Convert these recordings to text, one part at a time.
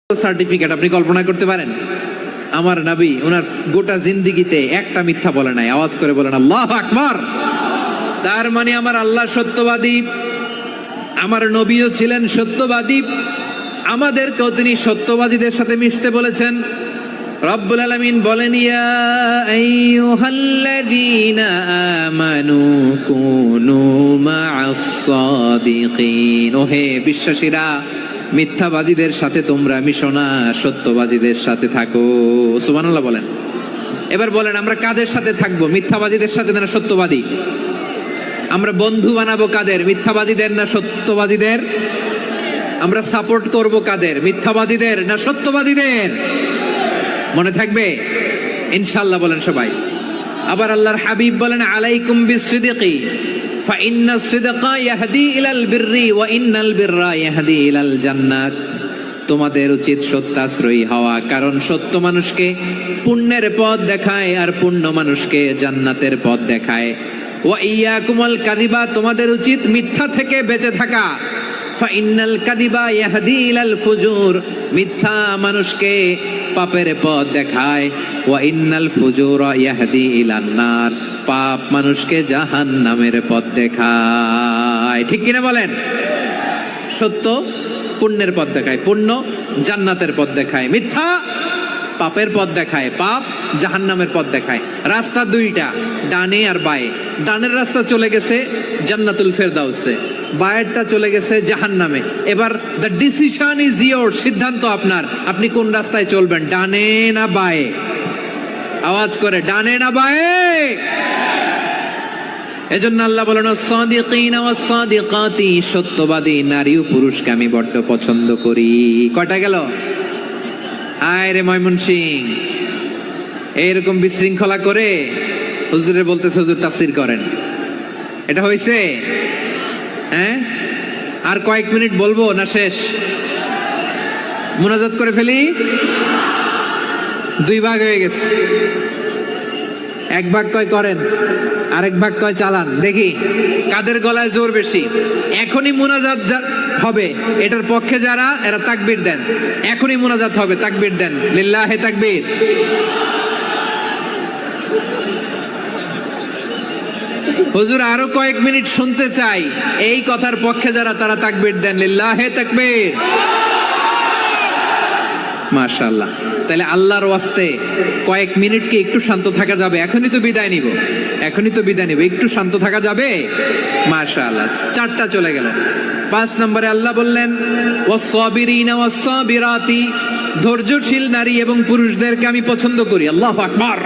Certificate আপনি কল্পনা করতে পারেন? আমার নবী ওনার গোটা জিন্দেগিতে একটা মিথ্যা বলে নাই। আওয়াজ করে বলেন আল্লাহু আকবার। তার মানে আমার আল্লাহ সত্যবাদী, আমার নবীও ছিলেন সত্যবাদী, আমাদেরকেও তিনি সত্যবাদীদের সাথে মিশতে বলেছেন। রব্বুল আলামিন বলেন, ইয়া আইয়ুহাল্লাযীনা আমানু কুনু মা'আস সাদিকিন। ওহে বিশ্বাসীরা, মিথ্যাবাদীদের সাথে তোমরা মিশো না, সত্যবাদীদের সাথে থাকো। সুবহানাল্লাহ বলেন। এবার বলেন, আমরা কাদের সাথে থাকবো? মিথ্যাবাদীদের সাথে না সত্যবাদী? আমরা বন্ধু বানাবো কাদের? মিথ্যাবাদীদের না সত্যবাদীদের? আমরা সাপোর্ট করব কাদের? মিথ্যাবাদীদের না সত্যবাদীদের? মনে থাকবে ইনশাআল্লাহ বলেন সবাই। আবার আল্লাহর হাবিব বলেন, আলাইকুম বিসসিদকি ফাইন্না সিদকা ইয়াহদি ইলাল বিররি ওয়া ইন্নাল বিররা ইয়াহদি ইলাল জান্নাত। তোমাদের উচিত সত্যাশ্রয়ী হওয়া, কারণ সত্য মানুষকে পুণ্যের পথ দেখায় আর পুণ্য মানুষকে জান্নাতের পথ দেখায়। ওয়া ইয়াকুমুল কাযিবা, তোমাদের উচিত মিথ্যা থেকে বেঁচে থাকা। ফাইন্নাল কাযিবা ইয়াহদি ইলাল ফুজুর, মিথ্যা মানুষকে পাপের পথ দেখায়। ওয়া ইন্নাল ফুজুরা ইয়াহদি ইলান নার, পাপ মানুষকে জাহান্নামের পথ দেখায়। ঠিক কিনা বলেন? সত্য পুণ্যের পথ দেখায়, পুণ্য জান্নাতের পথ দেখায়, মিথ্যা পাপের পথ দেখায়, পাপ জাহান্নামের পথ দেখায়। রাস্তা দুইটা, ডানে আর বায়ে। ডানের রাস্তা চলে গেছে জান্নাতুল ফেরদাউসে, বায়েরটা চলে গেছে জাহান্নামে। এবার দ্য ডিসিশন ইজ ইয়োর, সিদ্ধান্ত আপনার, আপনি কোন রাস্তায় চলবেন, ডানে না বায়ে? আওয়াজ করে, ডানে না বায়ে? এজন্য আল্লাহ বলেন, সাদিকিনা ওয়াস সাদিকাতি, সত্যবাদী নারী ও পুরুষকে আমি বড্ড পছন্দ করি। কয়টা গেল? আয় রে ময়মনসিং, এইরকম বিশৃঙ্খলা করে হুজুরে বলতেছে হুজুর তাফসীর করেন, এটা হইছে? হ্যাঁ, আর কয়েক মিনিট বলবো না শেষ? মুনাজাত করে ফেলি। দুই ভাগ হয়ে গেছে, এক ভাগ কয় করেন, আরেক ভাগ কয় চালান। দেখি কাদের গলায় জোর বেশি। এখনই মুনাজাত হবে, এটার পক্ষে যারা, এরা তাকবীর দেন। এখনই মুনাজাত হবে, তাকবীর দেন, লিল্লাহে তাকবীর। হুজুর আরো কয়েক মিনিট শুনতে চাই, এই কথার পক্ষে যারা, তারা তাকবীর দেন, লিল্লাহে তাকবীর। মাশাআল্লাহ। তাহলে আল্লাহর ওয়াস্তে কয়েক মিনিট কি একটু শান্ত থাকা যাবে? এখনই তো বিদায় নিব, এখনই তো বিদায় নিব, একটু শান্ত থাকা যাবে? মাশাআল্লাহ। 4টা চলে গেল। 5 নম্বরে আল্লাহ বললেন, ওয়াস-সাবিরিনা ওয়াস-সাবিরাতি, ধৈর্যশীল নারী এবং পুরুষদেরকে আমি পছন্দ করি। আল্লাহু আকবার।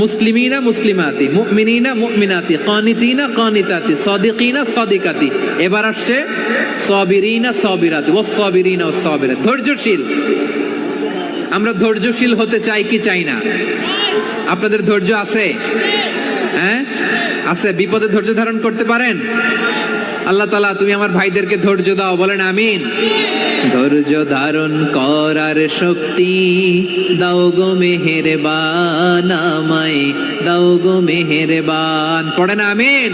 মুসলিমিনা মুসলিমাতি, মুমিনিনা মুমিনাতি, কানিতিনা কানিতাতি, সাদিকিনা সাদিকাতি। এবার আসছে সাবিরিনা সাবিরাতি, ওয়াস-সাবিরিনা ওয়াস-সাবিরাত, ধৈর্যশীল। আমরা ধৈর্যশীল হতে চাই কি চাই না? আপনাদের ধৈর্য আছে? হ্যাঁ আছে। বিপদে ধৈর্য ধারণ করতে পারেন? আল্লাহ তাআলা তুমি আমার ভাইদেরকে ধৈর্য দাও, বলেন আমিন। ধৈর্য ধারণ করার শক্তি দাও গো মেহেরবান, আমায় দাও গো মেহেরবান, পড়েন আমিন।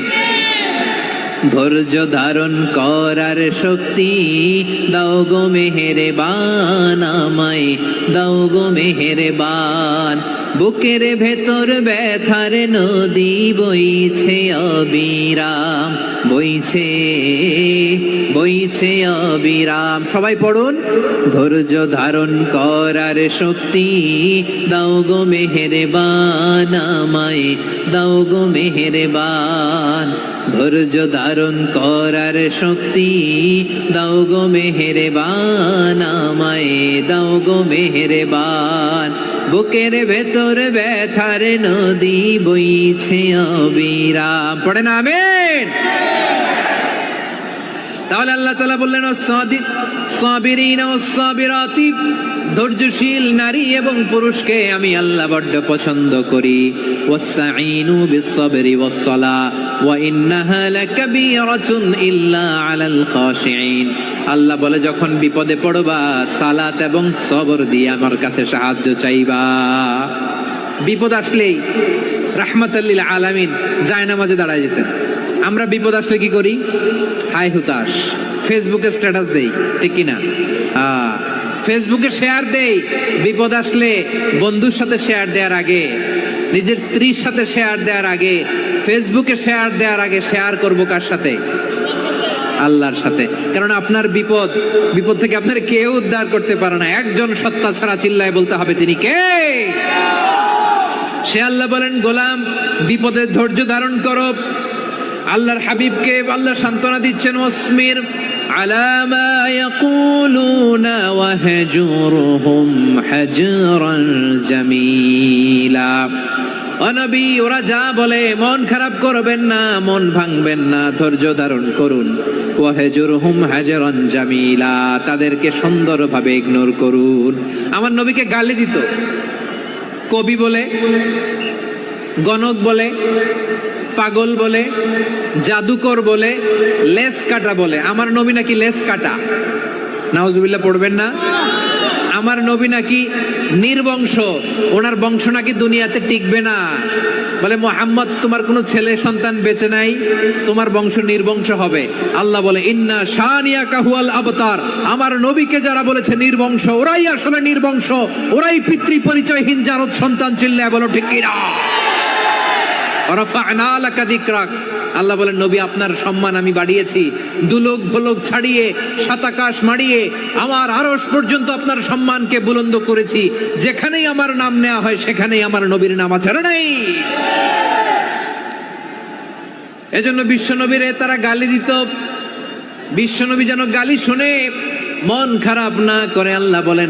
ধৈর্য ধারণ করার শক্তি দাও গো মেহেরবান, আমায় দাও গো মেহেরবান। বুকের ভেতর ব্যথার নদী বইছে অবিরাম, বইছে বইছে অবিরাম। সবাই পড়ুন, ধৈর্য ধারণ করার শক্তি দাও গো মেহেরবান, আমায় দাও গো মেহেরবান। ধৈর্য ধারণ করার শক্তি দাও গো মেহেরবান, আমায় দাও গো মেহেরবান। বুকের ভেতর ব্যথার নদী বইছে অবিরাম, পড়েন আমিন। তাহলে আল্লাহ তাআলা বললেন, সাবিরিনা ওয়াস-সাবিরাতি, ধৈর্যশীল নারী এবং পুরুষকে আমি আল্লাহ বড্ড পছন্দ করি। ওয়াসতাঈনু বিস-সাবরি ওয়াস-সালাহ ওয়া ইন্নাহা লাকাবীরাতুন ইল্লা আলাল খাশিঈন। আল্লাহ বলে, যখন বিপদে পড়বা সালাত এবং সবর দিয়ে আমার কাছে সাহায্য চাইবা। বিপদ আসলেই রাহমাতাল লিল আলামিন জায়নামাজে দাঁড়ায় যেতেন। আমরা বিপদ আসলে কি করি? হায় হুতাশ, ফেসবুকে স্ট্যাটাস দেই, ঠিক কিনা? ফেসবুকে শেয়ার দেই, বিপদ আসলে বন্ধুর সাথে শেয়ার দেওয়ার আগে, নিজের স্ত্রীর সাথে শেয়ার দেওয়ার আগে, ফেসবুকে শেয়ার দেওয়ার আগে শেয়ার করবো কার সাথে? আল্লাহর সাথে। কারণ আপনার বিপদ থেকে আপনার কেউ উদ্ধার করতে পারে না, একজন সত্তা ছাড়া চিল্লায় বলতে হবে তিনি কে? সে আল্লাহ বলেন, গোলাম বিপদের ধৈর্য ধারণ করো। আল্লাহর হাবিবকে আল্লাহ সান্ত্বনা দিচ্ছেন, ওয়াসমির আলা মা ইয়াকুলুনা ওয়াহজুরহুম হাজরান জামিলা। ও নবী, ওরা যা বলে মন খারাপ করবেন না, মন ভাঙবেন না, ধৈর্য ধারণ করুন। ওয়াহজুরহুম হাজরান জামিলা, তাদেরকে সুন্দরভাবে ইগনোর করুন। আমার নবীকে গালি দিত কবি বলে, গণক বলে, পাগল বলে, জাদুকর বলে, লেস কাটা বলে। আমার নবী নাকি লেস কাটা, নাউজুবিল্লাহ পড়বেন না। আমার নবী নাকি নির্বংশ, ওনার বংশ নাকি দুনিয়াতে টিকবে না। বলে, মুহাম্মদ তোমার কোনো ছেলে সন্তান বেঁচে নাই, তোমার বংশ নির্বংশ হবে। আল্লাহ বলে, ইন্না শানিয়াকা হুয়াল আবতার। আমার নবীকে যারা বলেছে নির্বংশ, ওরাই আসলে নির্বংশ, ওরাই পিতৃ পরিচয়হীন জারদ সন্তান। চিল্লায় বলো ঠিক কিনা? রাফা'না লাকা যিকরাক। আল্লাহ বলেন, নবী আপনার সম্মান আমি বাড়িয়েছি, দুলোক ভোলক ছাড়িয়ে, সাতাকাশ মাড়িয়ে আমার আরশ পর্যন্ত আপনার সম্মানকে বুলন্দ করেছি। যেখানেই আমার নাম নেওয়া হয় সেখানেই আমার নবীর নাম আছে, নাই? এজন্য বিশ্বনবীরে তারা গালি দিত। বিশ্বনবী যেন গালি শুনে মন খারাপ না করে, আল্লাহ বলেন